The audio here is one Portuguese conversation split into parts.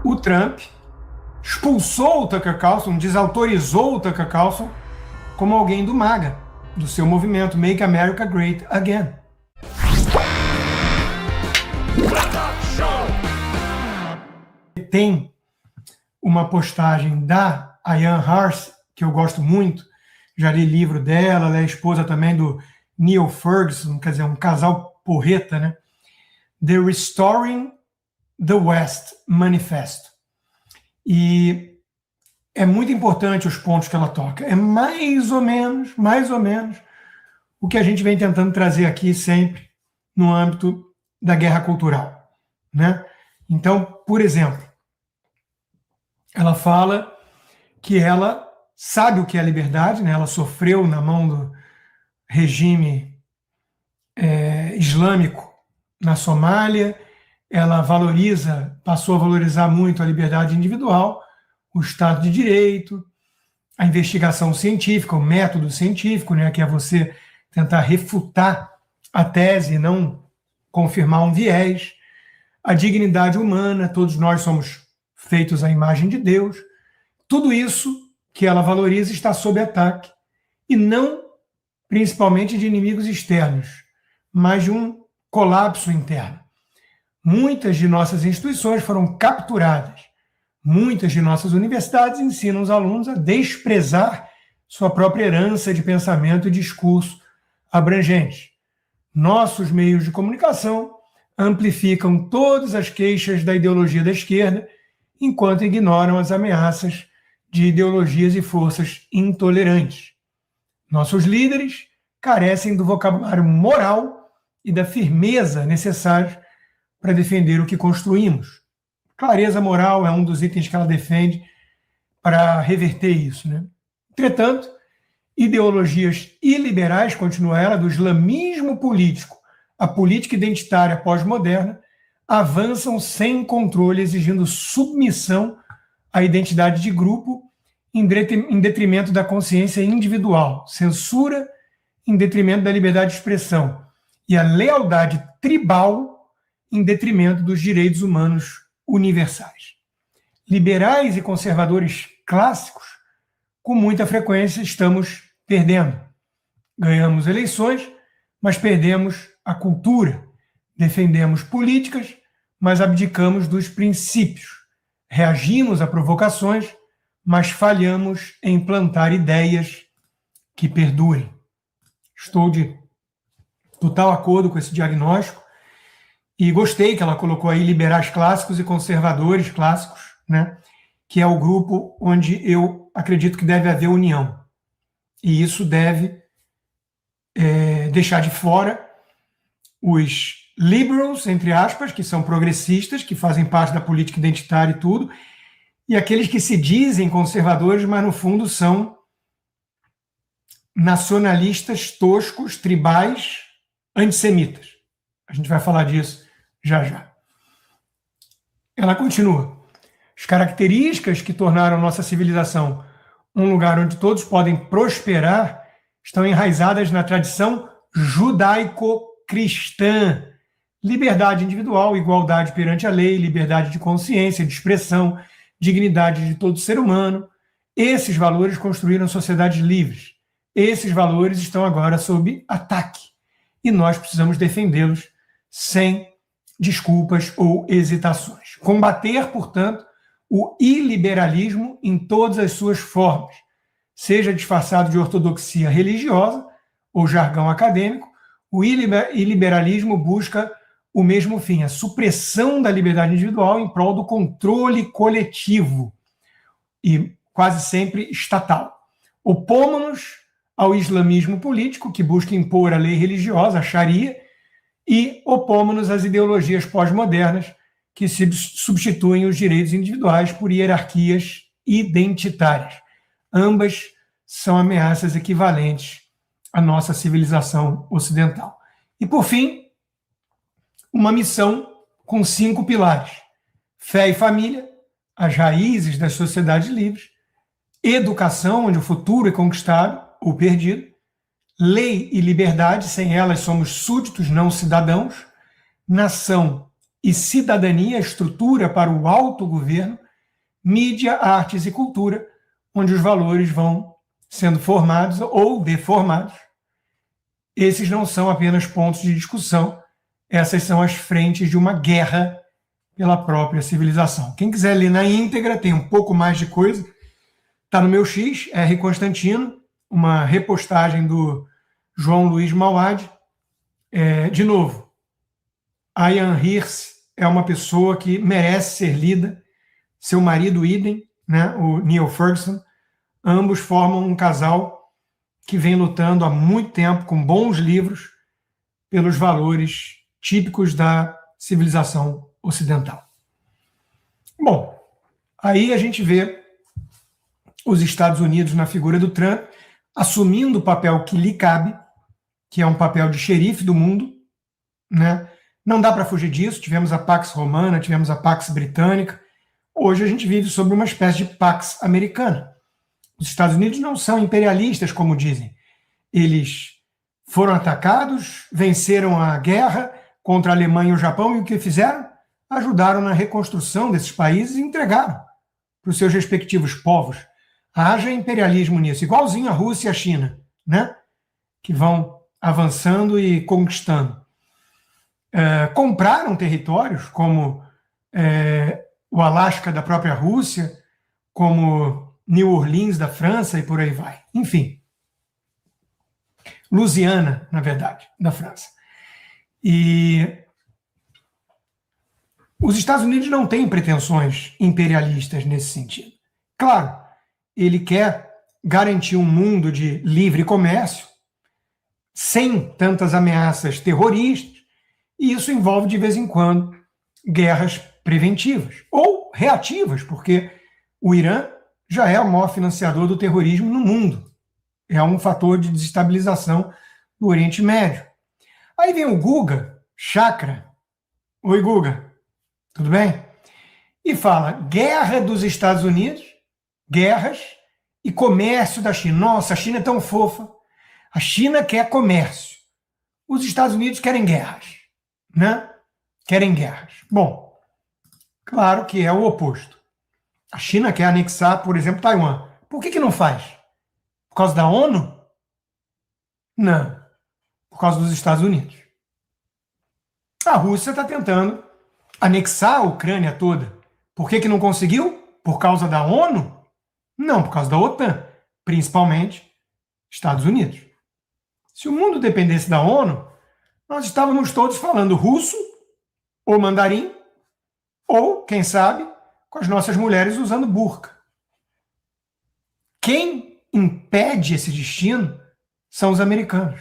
o Trump expulsou o Tucker Carlson, desautorizou o Tucker Carlson como alguém do MAGA, do seu movimento Make America Great Again. Tem uma postagem da Ayaan Hirst, que eu gosto muito, já li livro dela, ela é esposa também do Neil Ferguson, quer dizer, um casal porreta, né? The Restoring the West Manifesto. E é muito importante os pontos que ela toca. É mais ou menos, o que a gente vem tentando trazer aqui sempre no âmbito da guerra cultural, né? Então, por exemplo, ela fala que ela sabe o que é liberdade, né? Ela sofreu na mão do regime islâmico na Somália, ela passou a valorizar muito a liberdade individual, o Estado de Direito, a investigação científica, o método científico, né, que é você tentar refutar a tese e não confirmar um viés, a dignidade humana, todos nós somos feitos à imagem de Deus. Tudo isso que ela valoriza está sob ataque, e não principalmente de inimigos externos, mas de um colapso interno. Muitas de nossas instituições foram capturadas. Muitas de nossas universidades ensinam os alunos a desprezar sua própria herança de pensamento e discurso abrangente. Nossos meios de comunicação amplificam todas as queixas da ideologia da esquerda, enquanto ignoram as ameaças de ideologias e forças intolerantes. Nossos líderes carecem do vocabulário moral e da firmeza necessários para defender o que construímos. Clareza moral é um dos itens que ela defende para reverter isso, né? Entretanto, ideologias iliberais, continua ela, do islamismo político à política identitária pós-moderna, avançam sem controle, exigindo submissão à identidade de grupo em detrimento da consciência individual, censura em detrimento da liberdade de expressão e a lealdade tribal em detrimento dos direitos humanos universais. Liberais e conservadores clássicos, com muita frequência, estamos perdendo. Ganhamos eleições, mas perdemos a cultura. Defendemos políticas, mas abdicamos dos princípios. Reagimos a provocações, mas falhamos em plantar ideias que perdurem. Estou de total acordo com esse diagnóstico e gostei que ela colocou aí liberais clássicos e conservadores clássicos, né? Que é o grupo onde eu acredito que deve haver união. E isso deve deixar de fora os liberals, entre aspas, que são progressistas, que fazem parte da política identitária e tudo, e aqueles que se dizem conservadores, mas no fundo são nacionalistas toscos, tribais, antissemitas. A gente vai falar disso já já. Ela continua. As características que tornaram nossa civilização um lugar onde todos podem prosperar estão enraizadas na tradição judaico-cristã. Liberdade individual, igualdade perante a lei, liberdade de consciência, de expressão, dignidade de todo ser humano. Esses valores construíram sociedades livres. Esses valores estão agora sob ataque e nós precisamos defendê-los sem desculpas ou hesitações. Combater, portanto, o iliberalismo em todas as suas formas, seja disfarçado de ortodoxia religiosa ou jargão acadêmico. O iliberalismo busca o mesmo fim, a supressão da liberdade individual em prol do controle coletivo e quase sempre estatal. Opomos-nos ao islamismo político, que busca impor a lei religiosa, a Sharia, e opomos-nos às ideologias pós-modernas, que substituem os direitos individuais por hierarquias identitárias. Ambas são ameaças equivalentes à nossa civilização ocidental. E, por fim, uma missão com 5 pilares: fé e família, as raízes das sociedades livres; educação, onde o futuro é conquistado ou perdido; lei e liberdade, sem elas somos súditos, não cidadãos; nação e cidadania, estrutura para o autogoverno, mídia, artes e cultura, onde os valores vão sendo formados ou deformados. Esses não são apenas pontos de discussão, essas são as frentes de uma guerra pela própria civilização. Quem quiser ler na íntegra, tem um pouco mais de coisa, está no meu X, R. Constantino, uma repostagem do João Luiz Mauad. De novo, Ian Hirst é uma pessoa que merece ser lida, seu marido idem, né, o Neil Ferguson, ambos formam um casal que vem lutando há muito tempo, com bons livros, pelos valores típicos da civilização ocidental. Bom, aí a gente vê os Estados Unidos na figura do Trump, assumindo o papel que lhe cabe, que é um papel de xerife do mundo, né? Não dá para fugir disso, tivemos a Pax Romana, tivemos a Pax Britânica, hoje a gente vive sob uma espécie de Pax Americana. Os Estados Unidos não são imperialistas, como dizem. Eles foram atacados, venceram a guerra contra a Alemanha e o Japão, e o que fizeram? Ajudaram na reconstrução desses países e entregaram para os seus respectivos povos. Haja imperialismo nisso, igualzinho a Rússia e a China, né? Que vão avançando e conquistando. Compraram territórios, como o Alasca da própria Rússia, como New Orleans da França e por aí vai. Enfim, Louisiana, na verdade, da França. E os Estados Unidos não têm pretensões imperialistas nesse sentido. Claro, ele quer garantir um mundo de livre comércio, sem tantas ameaças terroristas, e isso envolve, de vez em quando, guerras preventivas ou reativas, porque o Irã já é o maior financiador do terrorismo no mundo. É um fator de desestabilização do Oriente Médio. Aí vem o Guga Chakra. Oi, Guga. Tudo bem? E fala, guerra dos Estados Unidos, guerras e comércio da China. Nossa, a China é tão fofa. A China quer comércio. Os Estados Unidos querem guerras, né? Querem guerras. Bom, claro que é o oposto. A China quer anexar, por exemplo, Taiwan. Por que não faz? Por causa da ONU? Não. Por causa dos Estados Unidos. A Rússia está tentando anexar a Ucrânia toda. Por que não conseguiu? Por causa da ONU? Não, por causa da OTAN, principalmente Estados Unidos. Se o mundo dependesse da ONU, nós estávamos todos falando russo ou mandarim, ou, quem sabe, com as nossas mulheres usando burca. Quem impede esse destino são os americanos.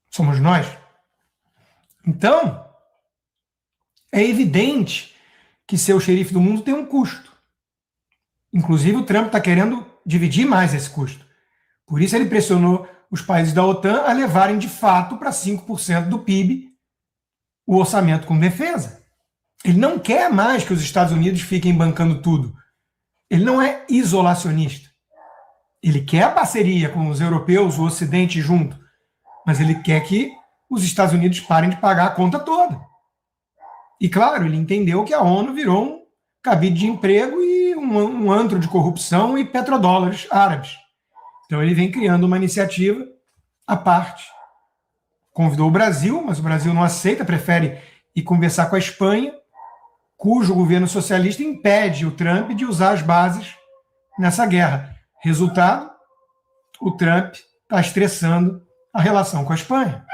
Somos nós. Então, é evidente que ser o xerife do mundo tem um custo. Inclusive, o Trump está querendo dividir mais esse custo. Por isso, ele pressionou os países da OTAN a levarem, de fato, para 5% do PIB o orçamento com defesa. Ele não quer mais que os Estados Unidos fiquem bancando tudo. Ele não é isolacionista. Ele quer a parceria com os europeus, o Ocidente junto, mas ele quer que os Estados Unidos parem de pagar a conta toda. E, claro, ele entendeu que a ONU virou um cabide de emprego e um antro de corrupção e petrodólares árabes. Então, ele vem criando uma iniciativa à parte. Convidou o Brasil, mas o Brasil não aceita, prefere ir conversar com a Espanha, cujo governo socialista impede o Trump de usar as bases nessa guerra. Resultado, o Trump está estressando a relação com a Espanha.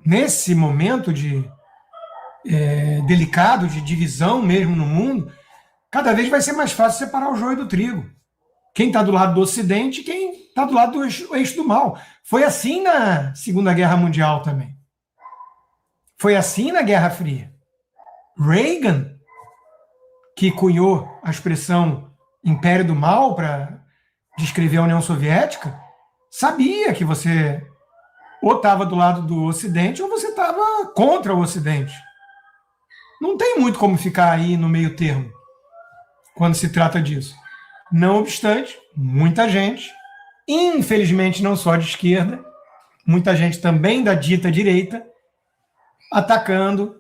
Nesse momento delicado, de divisão mesmo no mundo, cada vez vai ser mais fácil separar o joio do trigo. Quem está do lado do Ocidente e quem está do lado do eixo do mal. Foi assim na Segunda Guerra Mundial também. Foi assim na Guerra Fria. Reagan, que cunhou a expressão Império do Mal para descrever a União Soviética, sabia que você ou estava do lado do Ocidente ou você estava contra o Ocidente. Não tem muito como ficar aí no meio termo quando se trata disso. Não obstante, muita gente, infelizmente não só de esquerda, muita gente também da dita direita, atacando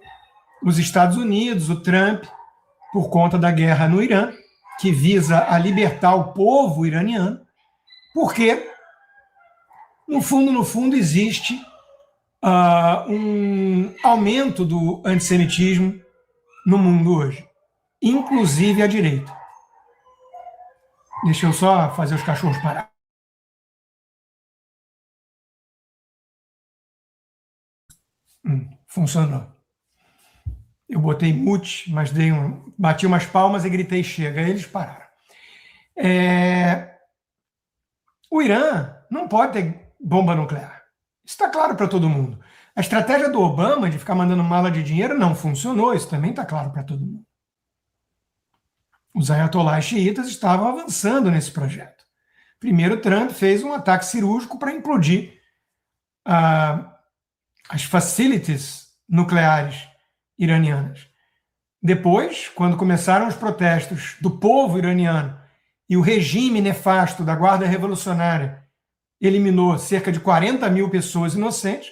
os Estados Unidos, o Trump, por conta da guerra no Irã, que visa a libertar o povo iraniano, porque, no fundo, existe um aumento do antissemitismo no mundo hoje, inclusive à direita. Deixa eu só fazer os cachorros parar. Funcionou. Eu botei mute, mas bati umas palmas e gritei chega. Aí eles pararam. O Irã não pode ter bomba nuclear. Isso está claro para todo mundo. A estratégia do Obama de ficar mandando mala de dinheiro não funcionou. Isso também está claro para todo mundo. Os ayatolás xiitas estavam avançando nesse projeto. Primeiro, Trump fez um ataque cirúrgico para implodir as facilities nucleares iranianas. Depois, quando começaram os protestos do povo iraniano e o regime nefasto da Guarda Revolucionária eliminou cerca de 40 mil pessoas inocentes,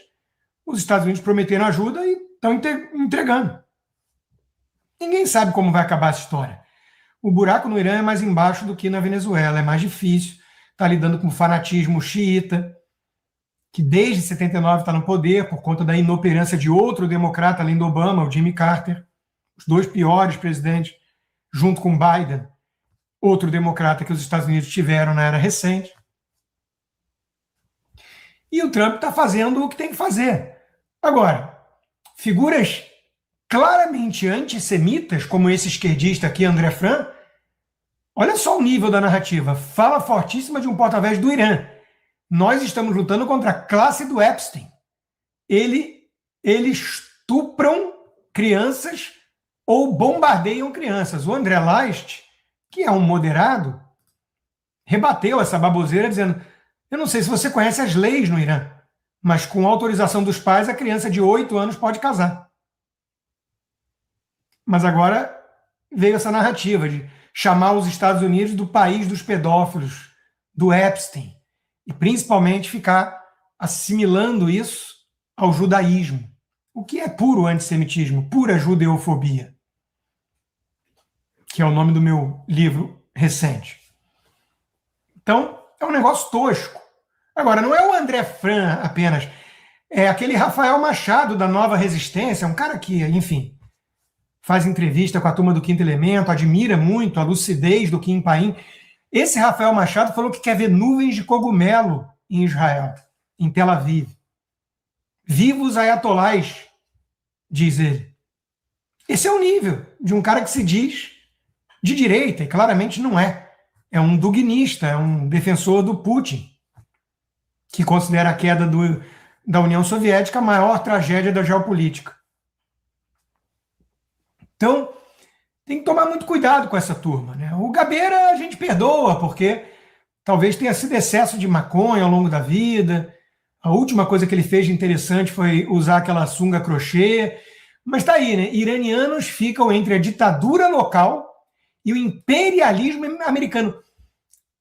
os Estados Unidos prometeram ajuda e estão entregando. Ninguém sabe como vai acabar essa história. O buraco no Irã é mais embaixo do que na Venezuela, é mais difícil, está lidando com o fanatismo xiita, que desde 79 está no poder por conta da inoperância de outro democrata além do Obama, o Jimmy Carter, os dois piores presidentes, junto com Biden, outro democrata que os Estados Unidos tiveram na era recente. E o Trump está fazendo o que tem que fazer. Agora, figuras claramente antissemitas, como esse esquerdista aqui, André Fran, olha só o nível da narrativa. Fala fortíssima de um porta-voz do Irã. Nós estamos lutando contra a classe do Epstein. Eles estupram crianças ou bombardeiam crianças. O André Leist, que é um moderado, rebateu essa baboseira dizendo: eu não sei se você conhece as leis no Irã, mas com autorização dos pais, a criança de 8 anos pode casar. Mas agora veio essa narrativa de chamar os Estados Unidos do país dos pedófilos, do Epstein, e principalmente ficar assimilando isso ao judaísmo, o que é puro antissemitismo, pura judeofobia, que é o nome do meu livro recente. Então, é um negócio tosco. Agora, não é o André Fran apenas, é aquele Rafael Machado da Nova Resistência, um cara que, enfim, faz entrevista com a turma do Quinto Elemento, admira muito a lucidez do Kim Paim. Esse Rafael Machado falou que quer ver nuvens de cogumelo em Israel, em Tel Aviv. Vivos ayatolás, diz ele. Esse é o nível de um cara que se diz de direita, e claramente não é. É um dugnista, é um defensor do Putin, que considera a queda da União Soviética a maior tragédia da geopolítica. Então, tem que tomar muito cuidado com essa turma, né? O Gabeira a gente perdoa, porque talvez tenha sido excesso de maconha ao longo da vida. A última coisa que ele fez de interessante foi usar aquela sunga crochê. Mas tá aí, né? Iranianos ficam entre a ditadura local e o imperialismo americano.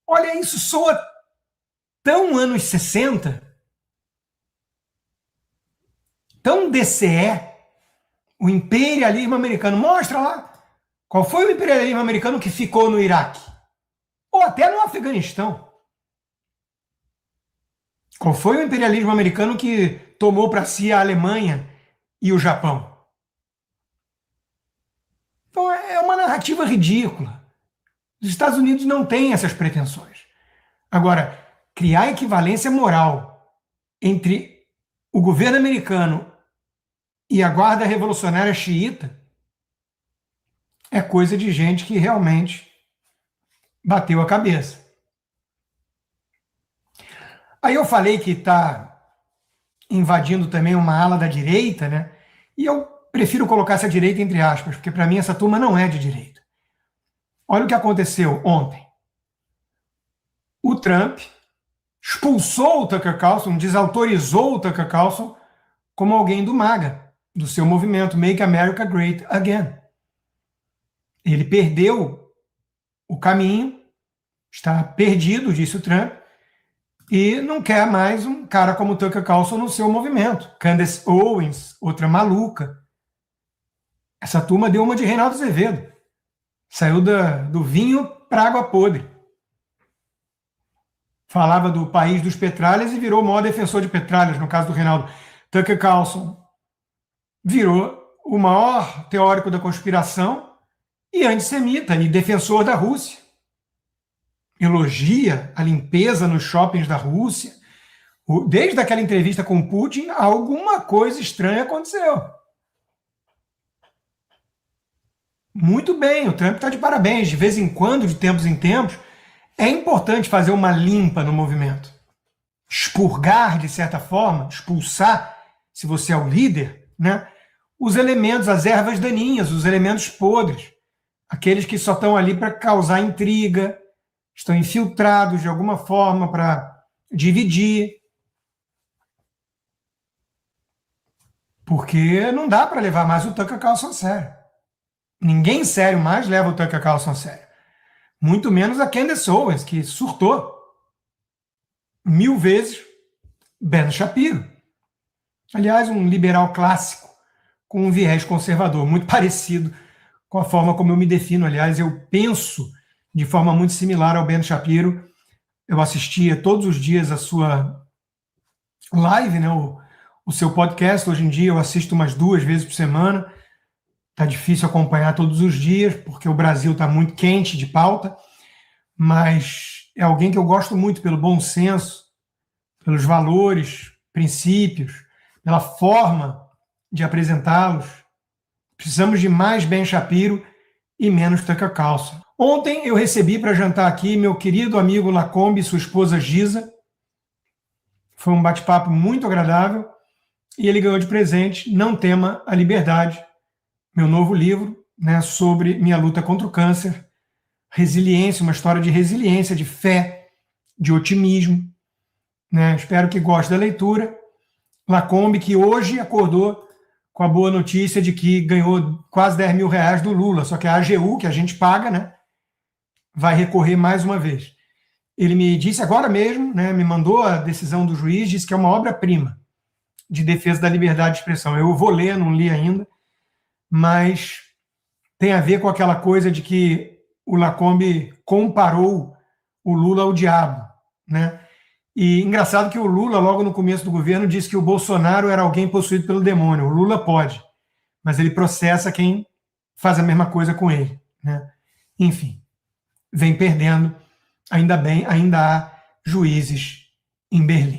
Olha, isso soa tão anos 60, tão DCE, o imperialismo americano. Mostra lá qual foi o imperialismo americano que ficou no Iraque, ou até no Afeganistão. Qual foi o imperialismo americano que tomou para si a Alemanha e o Japão? Então é uma narrativa ridícula. Os Estados Unidos não têm essas pretensões. Agora, criar equivalência moral entre o governo americano e a Guarda Revolucionária Xiita é coisa de gente que realmente bateu a cabeça. Aí eu falei que está invadindo também uma ala da direita, né? E eu prefiro colocar essa direita entre aspas, porque para mim essa turma não é de direita. Olha o que aconteceu ontem. O Trump expulsou o Tucker Carlson, desautorizou o Tucker Carlson como alguém do MAGA, do seu movimento Make America Great Again. Ele perdeu o caminho, está perdido, disse o Trump, e não quer mais um cara como Tucker Carlson no seu movimento. Candace Owens, outra maluca. Essa turma deu uma de Reinaldo Azevedo. Saiu do vinho para água podre. Falava do país dos petralhas e virou o maior defensor de petralhas, no caso do Reinaldo. Tucker Carlson virou o maior teórico da conspiração e antissemita e defensor da Rússia. Elogia a limpeza nos shoppings da Rússia. Desde aquela entrevista com Putin, alguma coisa estranha aconteceu. Muito bem, o Trump está de parabéns. De vez em quando, de tempos em tempos, é importante fazer uma limpa no movimento. Expurgar, de certa forma, expulsar, se você é o líder, né, os elementos, as ervas daninhas, os elementos podres, aqueles que só estão ali para causar intriga, estão infiltrados de alguma forma para dividir. Porque não dá para levar mais o Tucker Carlson a sério. Ninguém sério mais leva o Tucker Carlson a sério. Muito menos a Candace Owens, que surtou 1000 vezes Ben Shapiro. Aliás, um liberal clássico com um viés conservador, muito parecido com a forma como eu me defino. Aliás, eu penso de forma muito similar ao Ben Shapiro. Eu assistia todos os dias a sua live, né, o seu podcast. Hoje em dia eu assisto umas 2 vezes por semana. Está difícil acompanhar todos os dias, porque o Brasil está muito quente de pauta, mas é alguém que eu gosto muito pelo bom senso, pelos valores, princípios, pela forma de apresentá-los. Precisamos de mais Ben Shapiro e menos Tucker Carlson. Ontem eu recebi para jantar aqui meu querido amigo Lacombe e sua esposa Giza. Foi um bate-papo muito agradável e ele ganhou de presente Não Tema a Liberdade, meu novo livro, né, sobre minha luta contra o câncer, resiliência, uma história de resiliência, de fé, de otimismo. Né? Espero que goste da leitura. Lacombe, que hoje acordou com a boa notícia de que ganhou quase 10 mil reais do Lula, só que a AGU, que a gente paga, né, vai recorrer mais uma vez. Ele me disse agora mesmo, né, me mandou a decisão do juiz, disse que é uma obra-prima de defesa da liberdade de expressão. Eu vou ler, não li ainda, mas tem a ver com aquela coisa de que o Lacombe comparou o Lula ao diabo, né? E engraçado que o Lula, logo no começo do governo, disse que o Bolsonaro era alguém possuído pelo demônio. O Lula pode, mas ele processa quem faz a mesma coisa com ele, né? Enfim, vem perdendo. Ainda bem, ainda há juízes em Berlim.